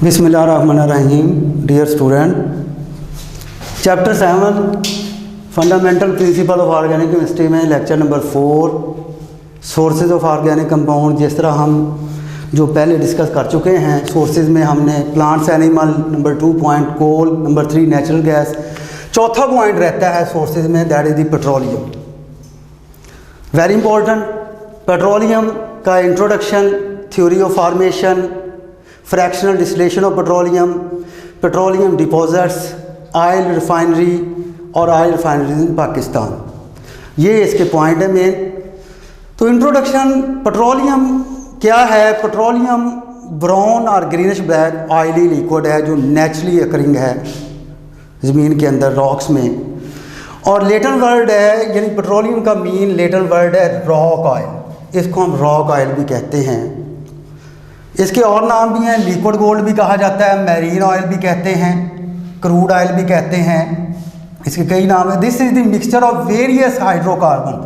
बिस्मिल्लाहिर्रहमानिर्रहीम। Dear student, chapter 7 fundamental principle of organic chemistry में lecture number 4 sources of organic compound. जिस तरह हम जो पहले डिस्कस कर चुके हैं, सोर्सेज में हमने plants animal, number 2 point coal, number 3 natural gas, चौथा पॉइंट रहता है सोर्सेज में, that is the petroleum. Very important, petroleum का introduction, theory of formation, fractional distillation of petroleum, petroleum deposits, oil refinery और ऑयल रिफाइनरी इन पाकिस्तान, ये इसके point है main. तो इंट्रोडक्शन, पेट्रोलियम क्या है? पेट्रोलियम ब्राउन और ग्रीनिश ब्लैक ऑयली लिक्विड है जो नेचुरली अकरिंग है ज़मीन के अंदर, रॉक्स में। और लेटन वर्ड है, यानी पेट्रोलियम का मीन लेटन वर्ड है रॉक ऑयल, इसको हम रॉक ऑयल भी कहते हैं। इसके और नाम भी हैं, लिक्विड गोल्ड भी कहा जाता है, मैरीन ऑयल भी कहते हैं, क्रूड ऑयल भी कहते हैं, इसके कई नाम है। This is the mixture of various hydrocarbon,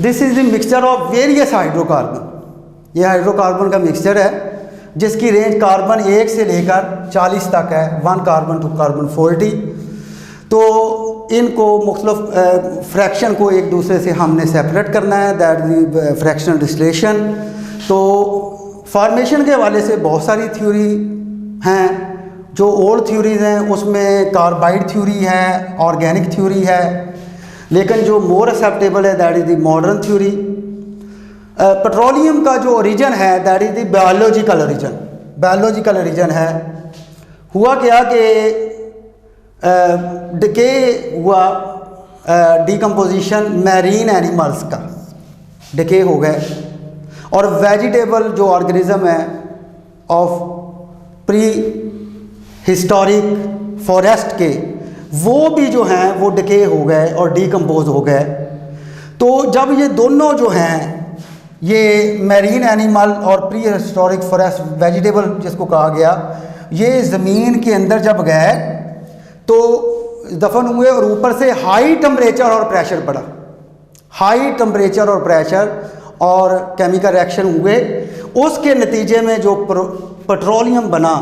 this is the mixture of various hydrocarbon. ये हाइड्रोकार्बन का मिक्सचर है जिसकी रेंज कार्बन 1 से लेकर 40 तक है, 1 कार्बन टू कार्बन 40। तो इनको मुख्तलिफ फ्रैक्शन को एक दूसरे से हमने सेपरेट करना है, दैट द फ्रैक्शनल डिस्टिलेशन। तो फार्मेशन के हवाले से बहुत सारी थ्योरी हैं, जो ओल्ड थ्योरीज़ हैं उसमें कार्बाइड थ्योरी है, ऑर्गेनिक थ्योरी है, लेकिन जो मोर एक्सेप्टेबल है that is the modern theory. Petroleum का जो ओरिजिन है that is the biological origin, biological origin है। हुआ क्या कि डिके हुआ, डिकम्पोजिशन मैरीन एनिमल्स का डिके हो गए, और वेजिटेबल जो ऑर्गेनिज्म है ऑफ प्री हिस्टोरिक फॉरेस्ट के, वो भी जो हैं वो डिके हो गए और डिकम्पोज हो गए। तो जब ये दोनों जो हैं, ये मैरीन एनिमल और प्री हिस्टोरिक फॉरेस्ट वेजिटेबल जिसको कहा गया, ये ज़मीन के अंदर जब गए तो दफन हुए और ऊपर से हाई टेम्परेचर और प्रेशर पड़ा, हाई टेम्परेचर और प्रेशर और केमिकल रिएक्शन हुए। उसके नतीजे में जो पेट्रोलियम बना,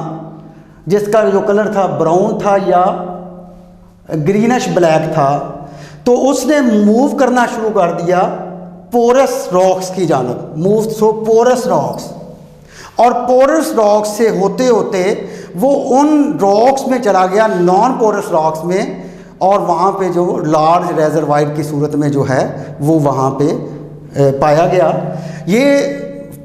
जिसका जो कलर था ब्राउन था या ग्रीनिश ब्लैक था, तो उसने मूव करना शुरू कर दिया पोरस रॉक्स की जानब, मूव थ्रू पोरस रॉक्स, और पोरस रॉक्स से होते होते वो उन रॉक्स में चला गया, नॉन पोरस रॉक्स में, और वहाँ पे जो लार्ज रेजरवायर की सूरत में जो है वो वहाँ पे पाया गया। ये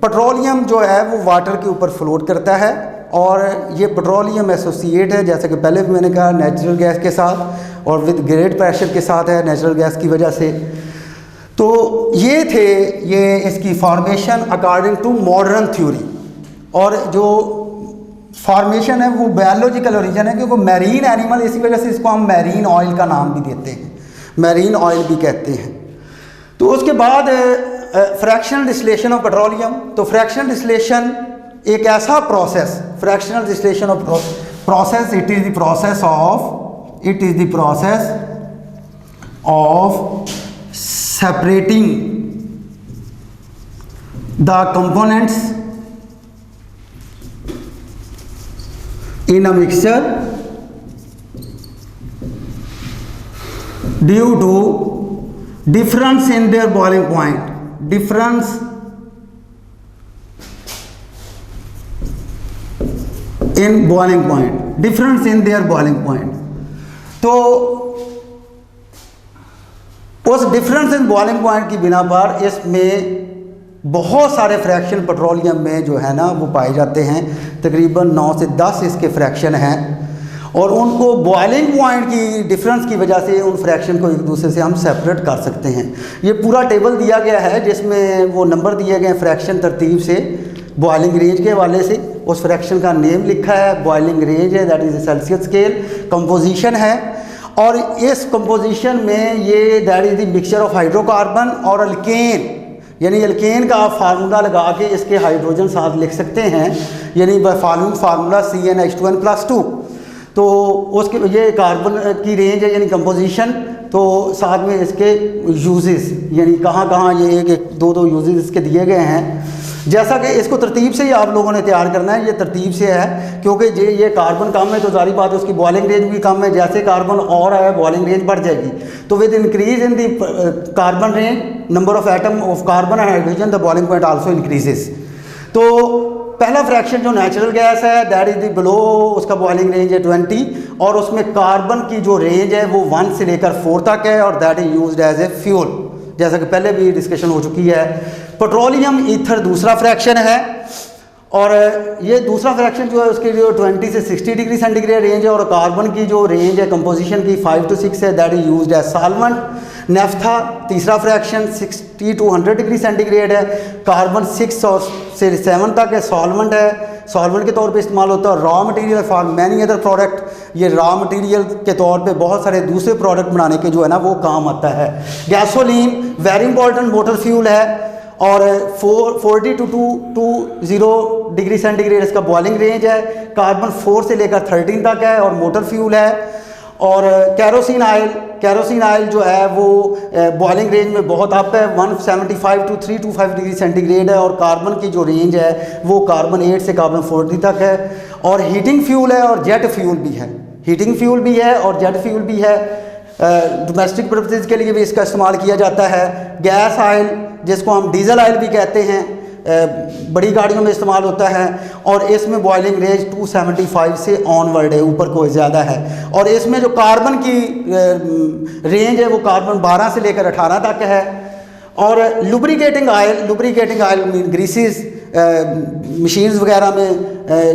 पेट्रोलियम जो है वो वाटर के ऊपर फ्लोट करता है, और ये पेट्रोलियम एसोसिएट है, जैसे कि पहले भी मैंने कहा, नेचुरल गैस के साथ और विद ग्रेट प्रेशर के साथ है, नेचुरल गैस की वजह से। तो ये थे ये इसकी formation according to modern theory. और जो फॉर्मेशन है वो बायोलॉजिकल ओरिजिन है, क्योंकि मैरीन एनिमल, इसी वजह से इसको हम मैरीन ऑयल का नाम भी देते हैं, मैरीन ऑयल भी कहते हैं। तो उसके बाद फ्रैक्शनल डिस्टिलेशन ऑफ पेट्रोलियम। तो फ्रैक्शनल डिस्टिलेशन एक ऐसा process, fractional distillation of process, it is the process of separating the components in a mixture due to difference in their boiling point, difference in boiling point, difference in their boiling point। तो उस difference in boiling point की बिना पर इसमें बहुत सारे fraction petroleum में जो है ना वो पाए जाते हैं, तकरीबन 9 से 10 इसके फ्रैक्शन हैं, और उनको बॉइलिंग पॉइंट की डिफरेंस की वजह से उन फ्रैक्शन को एक दूसरे से हम सेपरेट कर सकते हैं। ये पूरा टेबल दिया गया है जिसमें वो नंबर दिए गए हैं फ्रैक्शन तरतीब से, बॉइलिंग रेंज के हवाले से उस फ्रैक्शन का नेम लिखा है, बॉइलिंग रेंज है, that is Celsius scale, composition है, और इस कंपोजिशन में ये that is the mixture of hydrocarbon और अल्केन, यानी अल्केन का आप फार्मूला लगा के इसके हाइड्रोजन साथ लिख सकते हैं, यानी फॉलोइंग फार्मूला CnH2n+2। तो उसके ये कार्बन की रेंज है, यानी कंपोजिशन। तो साथ में इसके यूजेस, यानी कहाँ कहाँ ये एक दो यूजेस इसके दिए गए हैं। जैसा कि इसको तरतीब से ही आप लोगों ने तैयार करना है, ये तरतीब से है क्योंकि ये कार्बन कम है तो जारी बात है उसकी बॉइलिंग रेंज भी कम है। जैसे कार्बन और आया बॉइलिंग रेंज बढ़ जाएगी। तो with increase in the carbon range number of atom of carbon and hydrogen the boiling point also increases. तो पहला फ्रैक्शन जो नेचुरल गैस है दैट इज द बिलो, उसका बॉइलिंग रेंज है 20 और उसमें कार्बन की जो रेंज है वो 1 से लेकर 4 तक है और that is used as a fuel, जैसा कि पहले भी डिस्कशन हो चुकी है। पेट्रोलियम ईथर दूसरा फ्रैक्शन है और ये दूसरा फ्रैक्शन जो है उसके जो 20 से 60 डिग्री सेंटीग्रेड रेंज है और कार्बन की जो रेंज है कंपोजिशन की 5 to 6 है that is used as solvent. Naphtha तीसरा फ्रैक्शन 60 to 100 डिग्री सेंटीग्रेड है, कार्बन 6 और से 7 तक है, सॉल्वेंट है, सॉल्वेंट के तौर पे इस्तेमाल होता है। Raw material for many other product, ये रॉ मटेरियल के तौर पे बहुत सारे दूसरे प्रोडक्ट बनाने के जो है ना वो काम आता है। Gasoline very important motor fuel है और 40 to 220 डिग्री सेंटीग्रेड इसका बॉइलिंग रेंज है, कार्बन 4 से लेकर 13 तक है और मोटर फ्यूल है। और कैरोसिन ऑयल जो है वो बॉइलिंग रेंज में बहुत अप है, 175 to 325 डिग्री सेंटीग्रेड है और कार्बन की जो रेंज है वो कार्बन 8 से कार्बन 40 तक है। और हीटिंग फ्यूल है और जेट फ्यूल भी है, हीटिंग फ्यूल भी है और जेट फ्यूल भी है। डोमेस्टिक पर्पसेज के लिए भी इसका इस्तेमाल किया जाता है। गैस ऑयल जिसको हम डीजल ऑयल भी कहते हैं, बड़ी गाड़ियों में इस्तेमाल होता है और इसमें बॉइलिंग रेंज 275 से ऑनवर्ड है, ऊपर को ज़्यादा है। और इसमें जो कार्बन की रेंज है वो कार्बन 12 से लेकर 18 तक है। और लुब्रिकेटिंग ऑयल मीन ग्रीसेस मशीन्स वगैरह में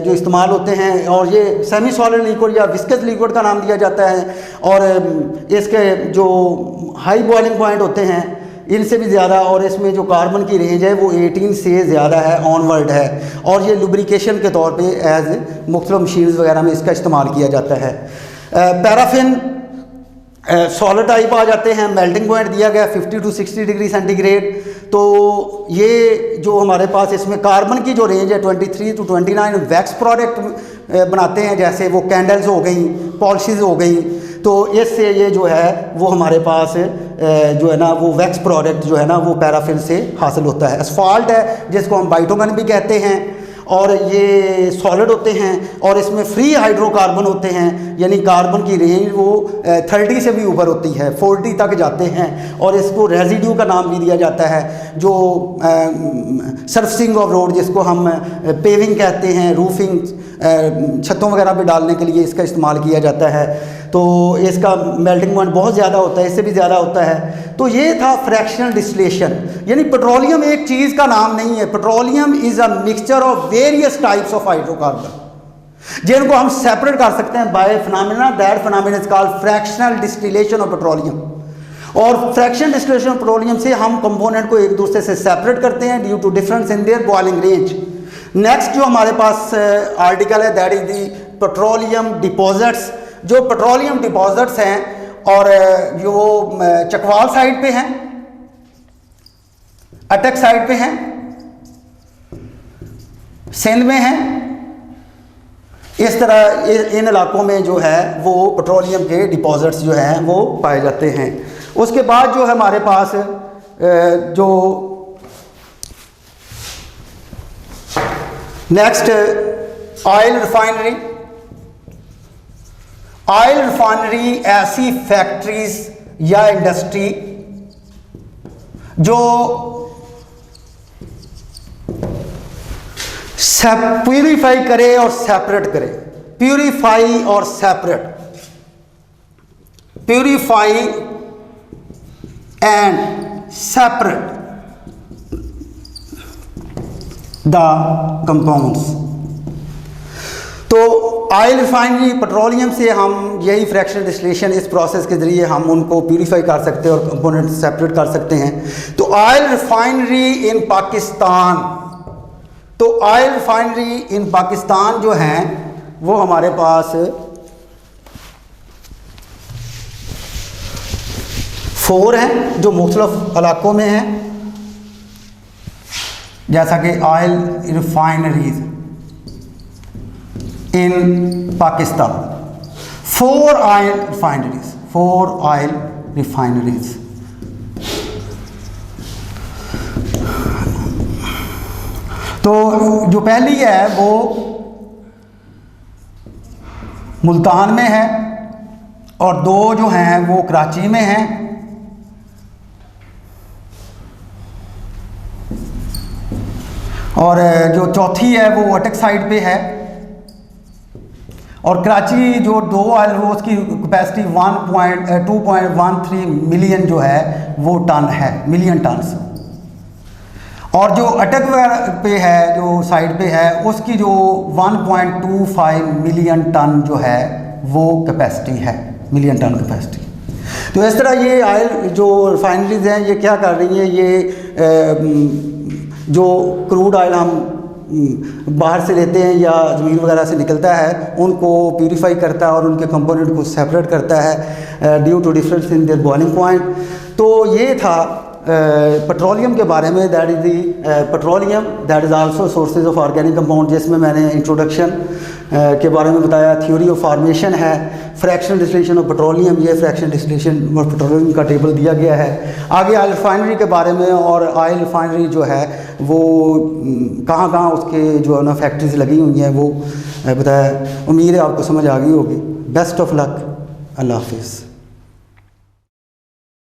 जो इस्तेमाल होते हैं और ये सेमी सॉलिड लिक्विड या विस्कस लिक्विड का नाम दिया जाता है। और इसके जो हाई बॉइलिंग पॉइंट होते हैं इनसे भी ज़्यादा और इसमें जो कार्बन की रेंज है वो 18 से ज़्यादा है, ऑनवर्ड है। और ये लुब्रिकेशन के तौर पे एज मुख्तलिफ मशीन्स वगैरह में इसका इस्तेमाल किया जाता है। पैराफिन सॉलिड टाइप आ जाते हैं, मेल्टिंग पॉइंट दिया गया 50 to 60 डिग्री सेंटीग्रेड। तो ये जो हमारे पास इसमें कार्बन की जो रेंज है 23 to 29 वैक्स प्रोडक्ट बनाते हैं, जैसे वो कैंडल्स हो गई, पॉलिशीज़ हो गई। तो इससे ये जो है वो हमारे पास जो है ना वो वैक्स प्रोडक्ट जो है ना वो पैराफिन से हासिल होता है। एस्फाल्ट है जिसको हम बाइटोमन भी कहते हैं और ये सॉलिड होते हैं और इसमें फ्री हाइड्रोकार्बन होते हैं, यानी कार्बन की रेंज वो 30 से भी ऊपर होती है, 40 तक जाते हैं। और इसको रेजिड्यू का नाम भी दिया जाता है, जो सर्फसिंग ऑफ रोड जिसको हम पेविंग कहते हैं, रूफिंग छतों वगैरह पे डालने के लिए इसका इस्तेमाल किया जाता है। तो इसका मेल्टिंग पॉइंट बहुत ज़्यादा होता है, इससे भी ज़्यादा होता है। तो ये था फ्रैक्शनल डिस्टिलेशन, यानी पेट्रोलियम एक चीज़ का नाम नहीं है। Petroleum is a mixture of various types of hydrocarbon जिनको हम सेपरेट कर सकते हैं by phenomena, that phenomena is called fractional distillation of petroleum. और फ्रैक्शनल डिस्टिलेशन ऑफ पेट्रोलियम से हम कंपोनेंट को एक दूसरे से सेपरेट करते हैं due to difference in their boiling range. Next जो हमारे पास आर्टिकल है that is the petroleum deposits. जो पेट्रोलियम डिपॉजिट्स हैं और जो चकवाल साइड पे हैं, अटक साइड पे हैं, सिंध में हैं, इस तरह इन इलाकों में जो है वो पेट्रोलियम के डिपॉजिट्स जो हैं वो पाए जाते हैं। उसके बाद जो है हमारे पास जो next oil refinery. Oil refinery ऐसी फैक्ट्रीज या इंडस्ट्री जो प्यूरिफाई करे और सेपरेट करे, प्यूरिफाई और separate, purify and separate the compounds. तो ऑयल रिफाइनरी पेट्रोलियम से हम यही फ्रैक्शनल डिस्टिलेशन, इस प्रोसेस के ज़रिए हम उनको प्यूरिफाई कर सकते हैं और कंपोनेंट सेपरेट कर सकते हैं। तो ऑयल रिफाइनरी इन पाकिस्तान, तो ऑयल रिफाइनरी इन पाकिस्तान जो हैं वो हमारे पास 4 हैं जो मुख्तलिफ इलाकों में हैं, जैसा कि oil refineries in Pakistan, 4 oil refineries, 4 oil refineries. तो जो पहली है वो मुल्तान में है और 2 जो हैं वो कराची में हैं। और जो चौथी है वो अटक साइड पे है। और कराची जो 2 ऑयल वो उसकी कैपेसिटी 2.13 मिलियन जो है वो टन है, मिलियन टन्स। और जो अटक पे है जो साइड पे है उसकी जो 1.25 मिलियन टन जो है वो कैपेसिटी है, मिलियन टन कैपेसिटी। तो इस तरह ये ऑयल जो रिफाइनरीज हैं ये क्या कर रही हैं, ये जो क्रूड ऑयल हम बाहर से लेते हैं या ज़मीन वगैरह से निकलता है उनको प्यूरीफाई करता है और उनके कंपोनेंट को सेपरेट करता है due to difference in their boiling point. तो ये था पेट्रोलियम के बारे में, that is the petroleum that is also sources of organic compound, जिसमें मैंने इंट्रोडक्शन के बारे में बताया, थ्योरी ऑफ फार्मेशन है, फ्रैक्शनल डिस्टिलेशन ऑफ पेट्रोलियम, ये फ्रैक्शनल डिस्टिलेशन ऑफ पेट्रोलियम का टेबल दिया गया है। आगे ऑयल रिफाइनरी के बारे में और ऑयल रिफाइनरी जो है वो कहाँ कहाँ उसके जो है ना फैक्ट्रीज लगी हुई हैं वो बताया। उम्मीद है आपको समझ आ गई होगी। बेस्ट ऑफ लक, अल्लाह हाफिज़।